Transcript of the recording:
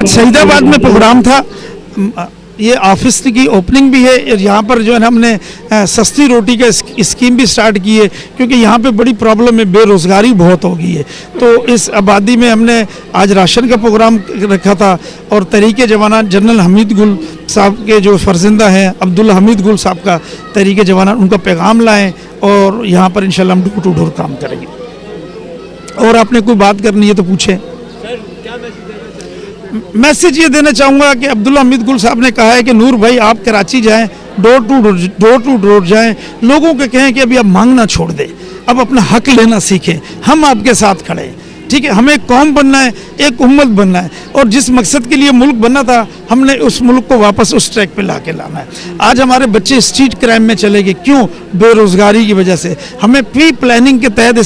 शहीदाबाद में प्रोग्राम था, ये ऑफिस की ओपनिंग भी है। यहाँ पर जो है हमने सस्ती रोटी का स्कीम भी स्टार्ट की है, क्योंकि यहाँ पे बड़ी प्रॉब्लम है, बेरोज़गारी बहुत हो गई है। तो इस आबादी में हमने आज राशन का प्रोग्राम रखा था और तहरीक जवाना जनरल हमीद गुल साहब के जो फर्जिंदा हैं अब्दुल हमीद गुल साहब का तहरीक जवाना, उनका पैगाम लाएँ और यहाँ पर इंशाल्लाह हम डोर टू डोर काम करेंगे। और आपने कोई बात करनी है तो पूछें। मैसेज ये देना चाहूँगा कि अब्दुल हमीद गुल साहब ने कहा है कि नूर भाई आप कराची जाएं, डोर टू डोर जाएं, लोगों को कहें कि अभी आप मांगना छोड़ दें, अब अपना हक लेना सीखें, हम आपके साथ खड़े हैं। ठीक है, हमें कौम बनना है, एक उम्मत बनना है, और जिस मकसद के लिए मुल्क बनना था हमने उस मुल्क को वापस उस ट्रैक पे ला के लाना है। आज हमारे बच्चे स्ट्रीट क्राइम में चले गए, क्यों? बेरोज़गारी की वजह से। हमें प्री प्लानिंग के तहत